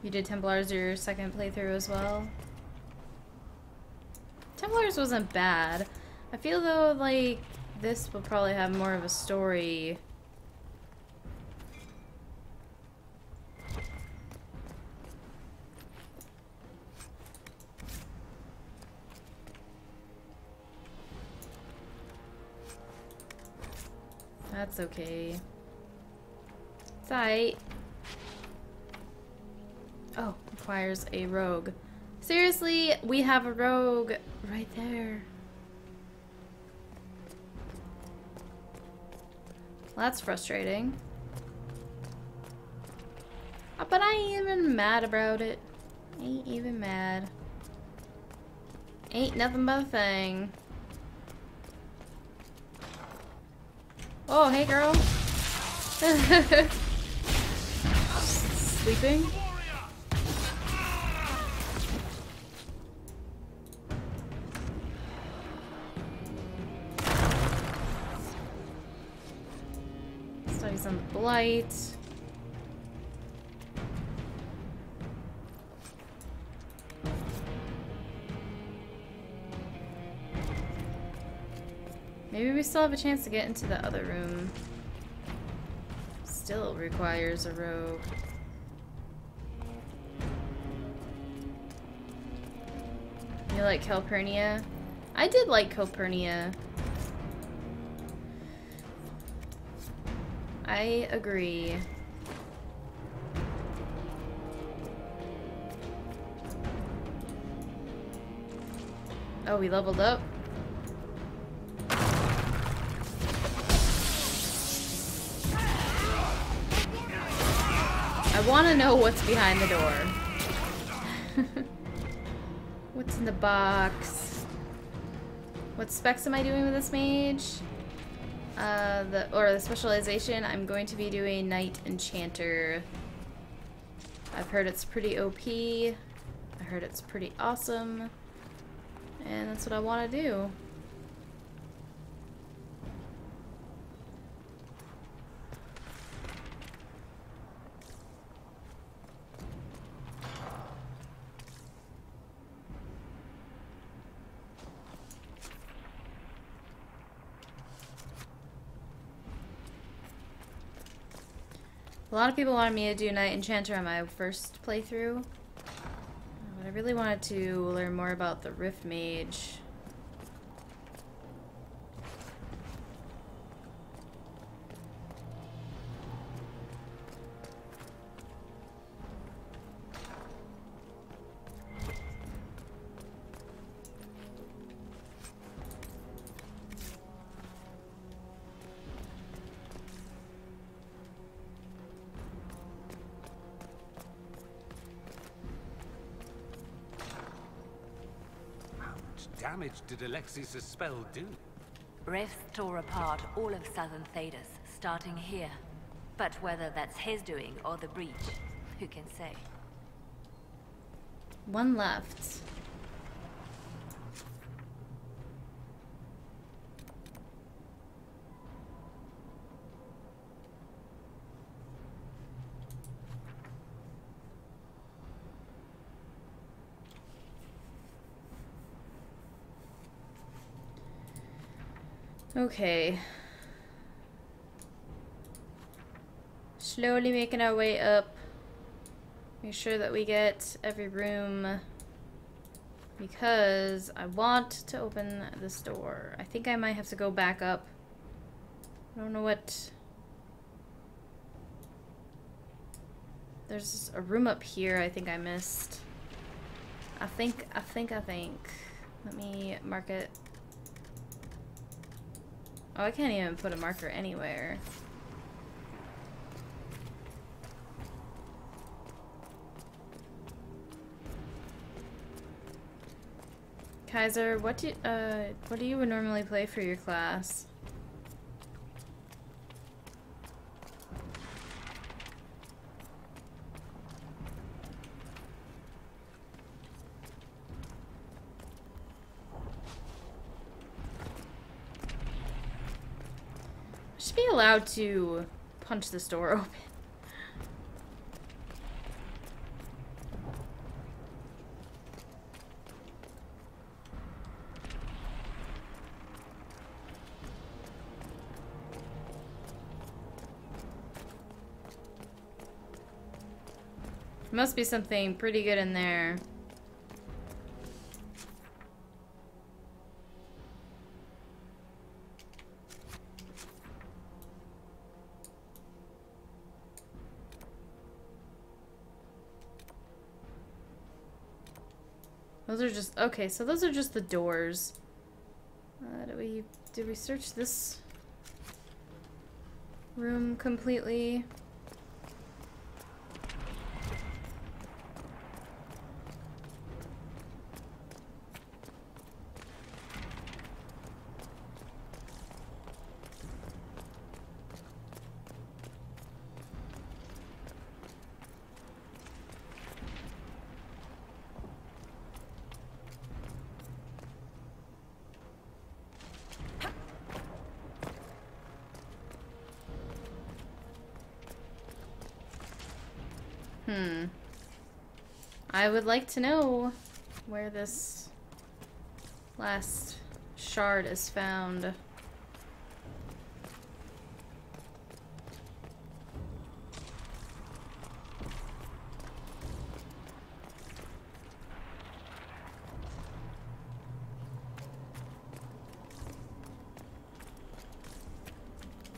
You did Templars your second playthrough as well? Templars wasn't bad. I feel though like this will probably have more of a story. That's okay. It's alright. Oh, requires a rogue. Seriously, we have a rogue right there. Well, that's frustrating. But I ain't even mad about it. Ain't even mad. Ain't nothing but a thing. Oh, hey girl. Sleeping? Studies on the blight. Maybe we still have a chance to get into the other room. Still requires a rogue. You like Calpurnia? I did like Calpurnia. I agree. Oh, we leveled up? I want to know what's behind the door. What's in the box? What specs am I doing with this mage? The specialization, I'm going to be doing Knight Enchanter. I've heard it's pretty OP. I heard it's pretty awesome. And that's what I want to do. A lot of people wanted me to do Knight Enchanter on my first playthrough, but I really wanted to learn more about the Rift Mage. Damage did Alexius' spell do? Rifts tore apart all of southern Thedas, starting here. But whether that's his doing or the breach, who can say? One left. Okay. Slowly making our way up. Make sure that we get every room. Because I want to open this door. I think I might have to go back up. I don't know what... There's a room up here I think I missed. I think. Let me mark it. Oh, I can't even put a marker anywhere. Kaiser, what do you normally play for your class? Should be allowed to punch this door open. Must be something pretty good in there. Those are just, okay, so those are just the doors. Did we search this room completely? I would like to know where this last shard is found.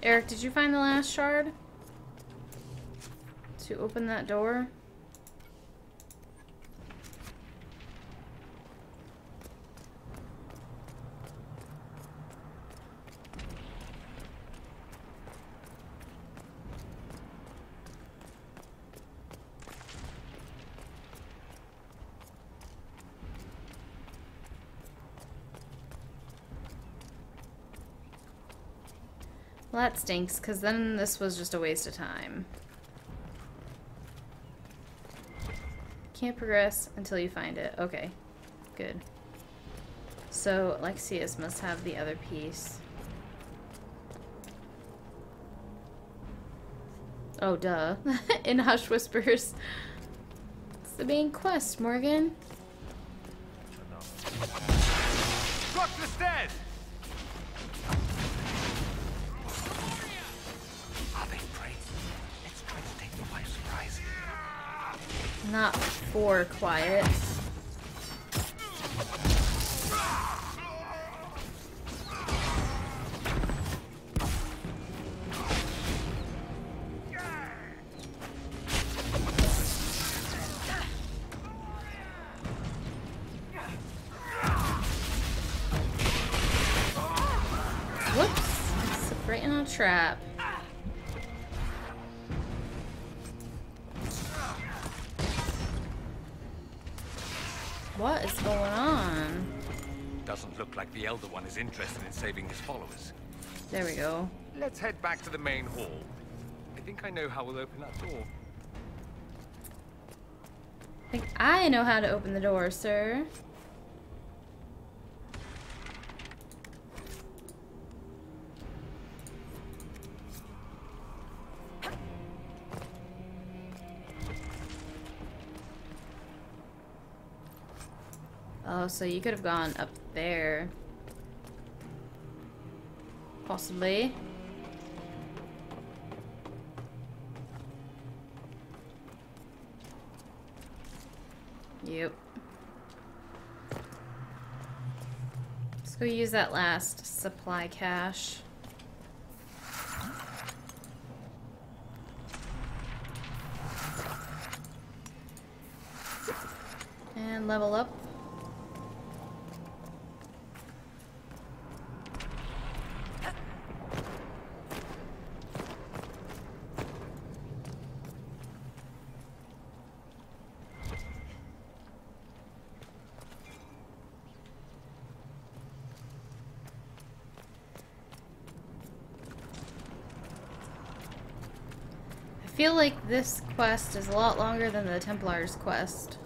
Eric, did you find the last shard to open that door? Well, that stinks, because then this was just a waste of time. Can't progress until you find it. Okay, good. So, Alexius must have the other piece. Oh, duh. In Hush Whispers. It's the main quest, Morgan. Drop the stairs! Are they prey? Let's try to take them by surprise. Not for quiet. Whoops. Right in a trap. What is going on? Doesn't look like the Elder One is interested in saving his followers. There we go. Let's head back to the main hall. I think I know how we'll open that door. I think I know how to open the door, sir. Oh, so you could have gone up there. Possibly. Yep. Let's go use that last supply cache. And level up. I feel like this quest is a lot longer than the Templar's quest.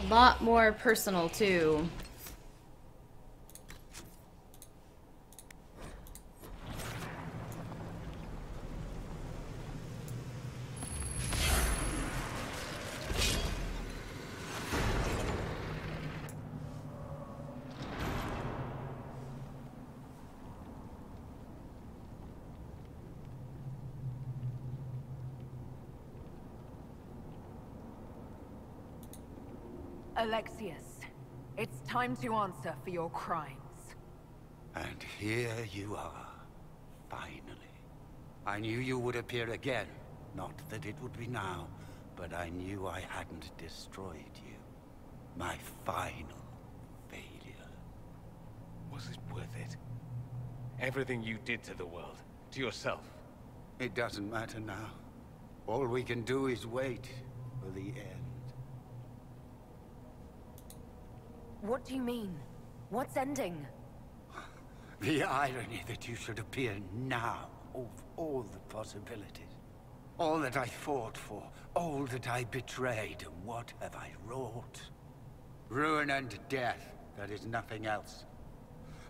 A lot more personal, too. Alexius, it's time to answer for your crimes. And here you are, finally. I knew you would appear again. Not that it would be now, but I knew I hadn't destroyed you. My final failure. Was it worth it? Everything you did to the world, to yourself. It doesn't matter now. All we can do is wait for the end. What do you mean? What's ending? The irony that you should appear now, of all the possibilities. All that I fought for, all that I betrayed, and what have I wrought? Ruin and death, that is nothing else.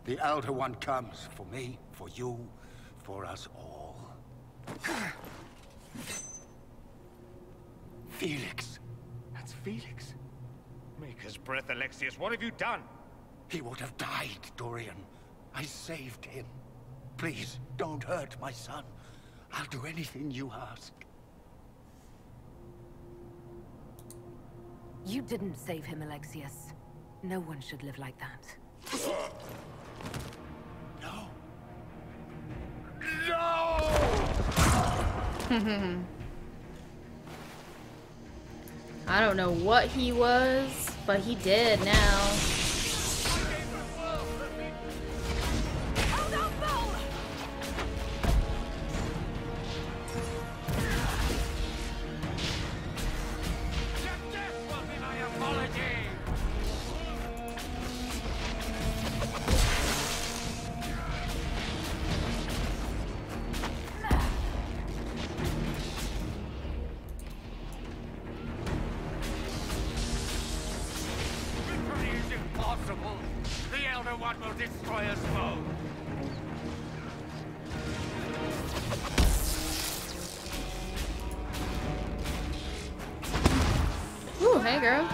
The Elder One comes for me, for you, for us all. Felix. That's Felix. Maker's breath, Alexius, what have you done? He would have died, Dorian. I saved him. Please, don't hurt my son. I'll do anything you ask. You didn't save him, Alexius. No one should live like that. No. No! I don't know what he was, but he did now. The Elder One will destroy us both. Ooh, hey girl.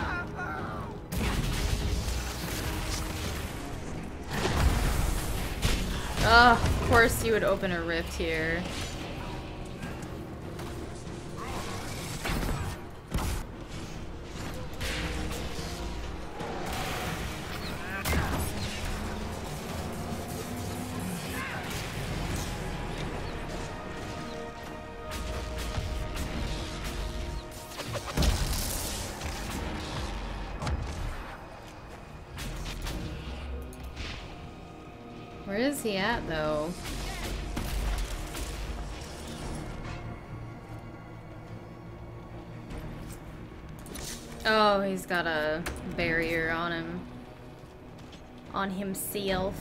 Of course you would open a rift here. Where is he at, though? Oh, he's got a barrier on him. On himself.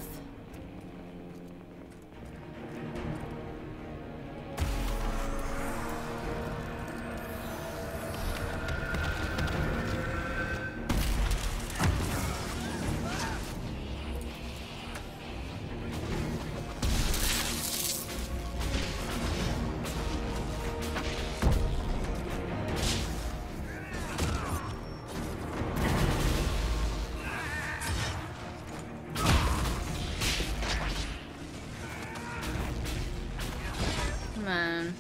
Man.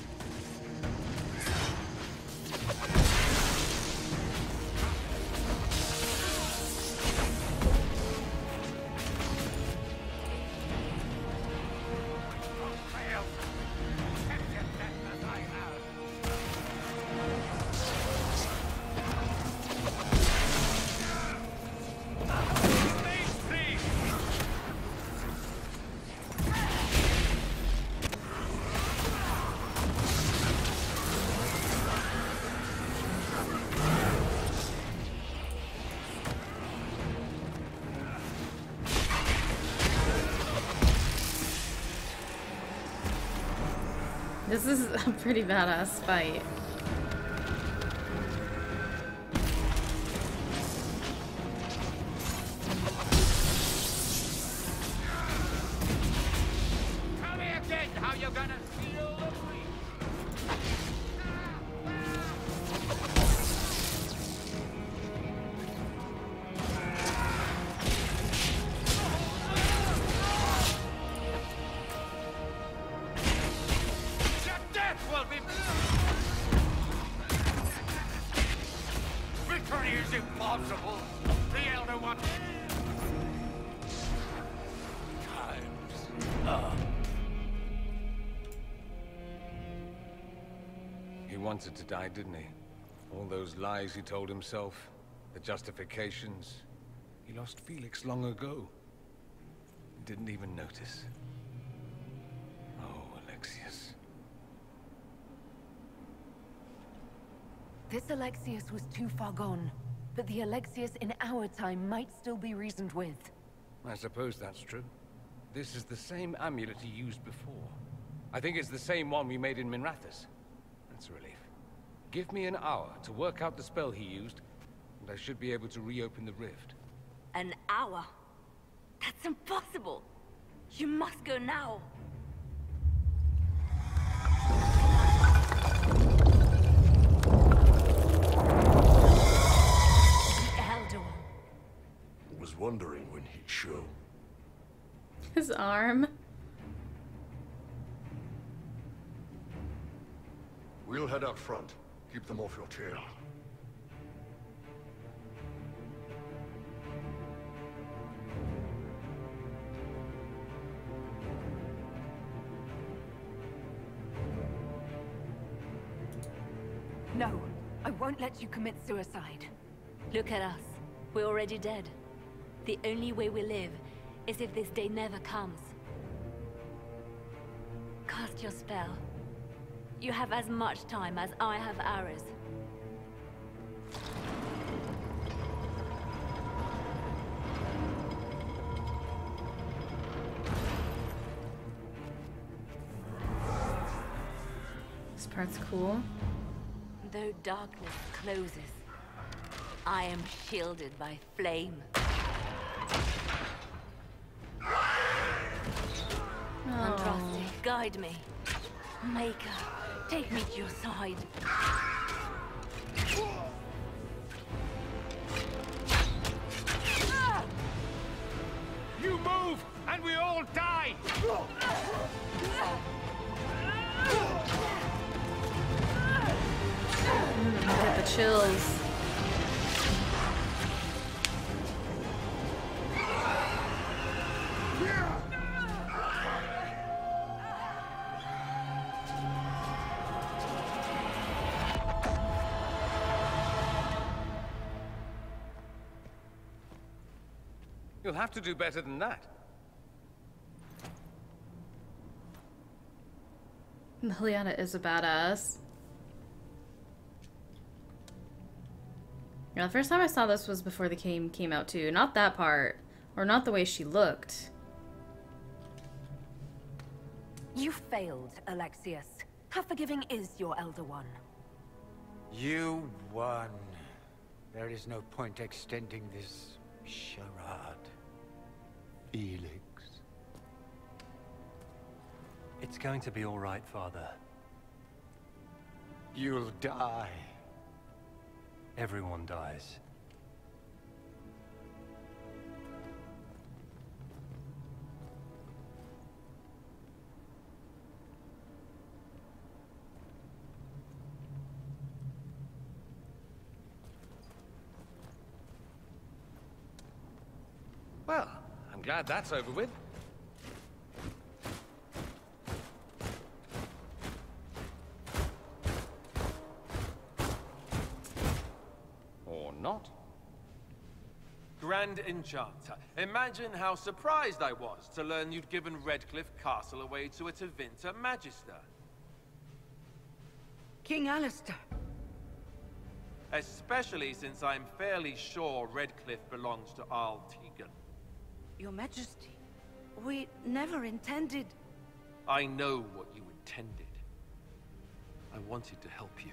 This is a pretty badass fight. Tell me again how you're gonna feel the breeze. Victory is impossible. one. Time's up. He wanted to die, didn't he? All those lies he told himself, the justifications. He lost Felix long ago. Didn't even notice. Oh, Alexius. This Alexius was too far gone, but the Alexius in our time might still be reasoned with. I suppose that's true. This is the same amulet he used before. I think it's the same one we made in Minrathous. That's a relief. Give me an hour to work out the spell he used, and I should be able to reopen the rift. An hour? That's impossible! You must go now! The Elder One. Was wondering when he'd show. His arm. We'll head out front. Keep them off your tail. No, I won't let you commit suicide. Look at us. We're already dead. The only way we live is if this day never comes. Cast your spell. You have as much time as I have hours. This part's cool. Though darkness closes, I am shielded by flame. Andraste, guide me. Maker, take me to your side. You move, and we all die! I get the chills. You'll have to do better than that. Liliana is a badass. Yeah, the first time I saw this was before the game came out too. Not that part. Or not the way she looked. You failed, Alexius. How forgiving is your Elder One? You won. There is no point extending this charade. Felix. It's going to be all right, Father. You'll die. Everyone dies. Well, I'm glad that's over with. Or not. Grand Enchanter, imagine how surprised I was to learn you'd given Redcliffe Castle away to a Tevinter Magister. King Alistair. Especially since I'm fairly sure Redcliffe belongs to Arl Tegan. Your Majesty, we never intended... I know what you intended. I wanted to help you.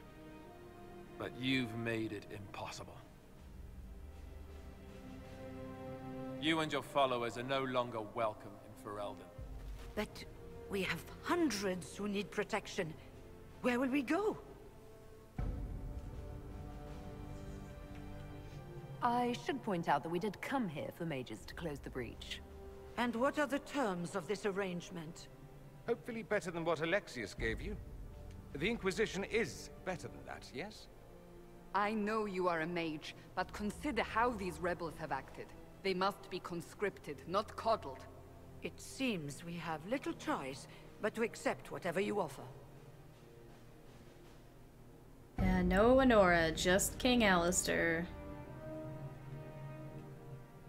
But you've made it impossible. You and your followers are no longer welcome in Ferelden. But we have hundreds who need protection. Where will we go? I should point out that we did come here for mages to close the breach. And what are the terms of this arrangement? Hopefully better than what Alexius gave you. The Inquisition is better than that, yes? I know you are a mage, but consider how these rebels have acted. They must be conscripted, not coddled. It seems we have little choice but to accept whatever you offer. Yeah, no Honora, just King Alistair.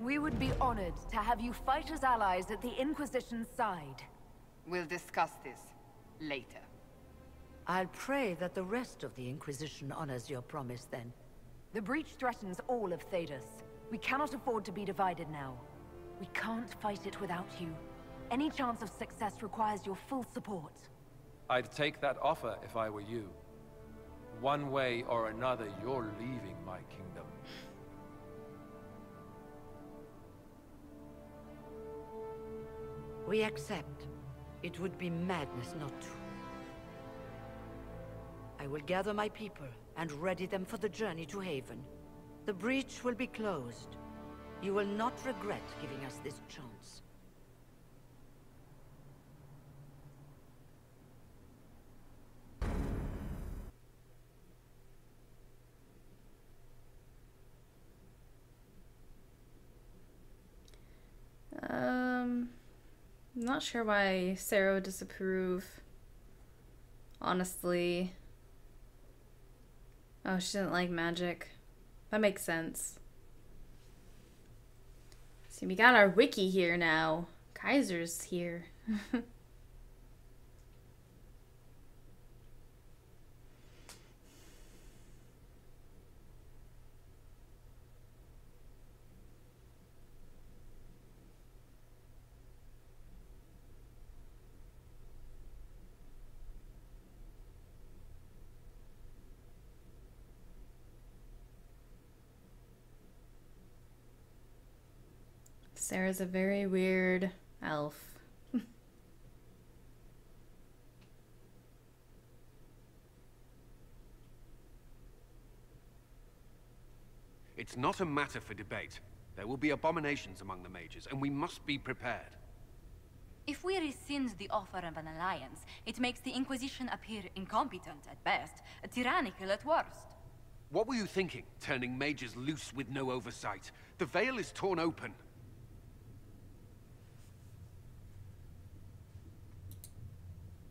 We would be honored to have you fight as allies at the Inquisition's side. We'll discuss this later. I'll pray that the rest of the Inquisition honors your promise then. The breach threatens all of Thedas. We cannot afford to be divided now. We can't fight it without you. Any chance of success requires your full support. I'd take that offer if I were you. One way or another, you're leaving my kingdom. We accept. It would be madness not to. I will gather my people and ready them for the journey to Haven. The breach will be closed. You will not regret giving us this chance. I'm not sure why Sarah would disapprove. Honestly. Oh, she didn't like magic. That makes sense. See, we got our wiki here now. Kaiser's here. Sarah's a very weird elf. It's not a matter for debate. There will be abominations among the mages, and we must be prepared. If we rescind the offer of an alliance, it makes the Inquisition appear incompetent at best, tyrannical at worst. What were you thinking, turning mages loose with no oversight? The veil is torn open.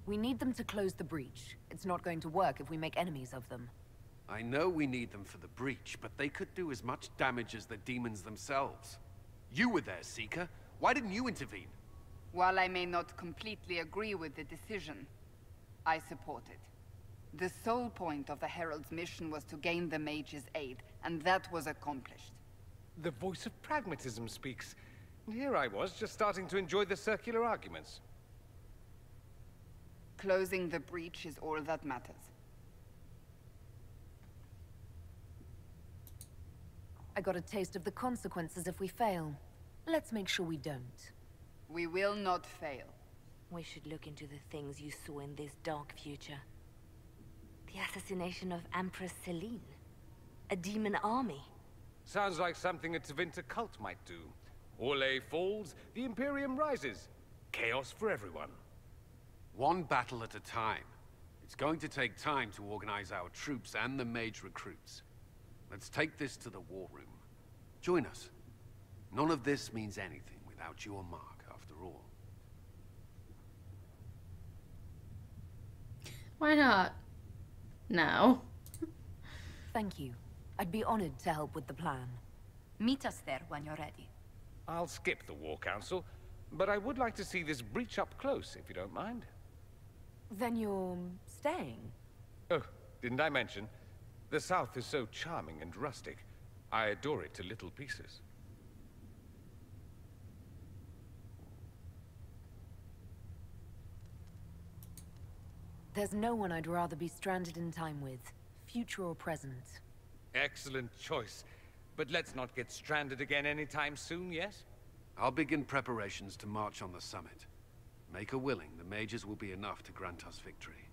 We need them to close the breach. It's not going to work if we make enemies of them. I know we need them for the breach, but they could do as much damage as the demons themselves. You were there, Seeker. Why didn't you intervene? While I may not completely agree with the decision, I support it. The sole point of the Herald's mission was to gain the Mage's aid, and that was accomplished. The voice of pragmatism speaks. And here I was, just starting to enjoy the circular arguments. Closing the breach is all that matters. I got a taste of the consequences if we fail. Let's make sure we don't. We will not fail. We should look into the things you saw in this dark future. The assassination of Empress Celine. A demon army. Sounds like something a Tevinter cult might do. Orlais falls, the Imperium rises. Chaos for everyone. One battle at a time. It's going to take time to organize our troops and the mage recruits. Let's take this to the war room. Join us. None of this means anything without your mark, after all. Why not? Now. Thank you. I'd be honored to help with the plan. Meet us there when you're ready. I'll skip the War Council, but I would like to see this breach up close, if you don't mind. Then you're staying? Oh, didn't I mention? The South is so charming and rustic. I adore it to little pieces. There's no one I'd rather be stranded in time with, future or present. Excellent choice. But let's not get stranded again anytime soon, yes? I'll begin preparations to march on the summit. Make her willing, the mages will be enough to grant us victory.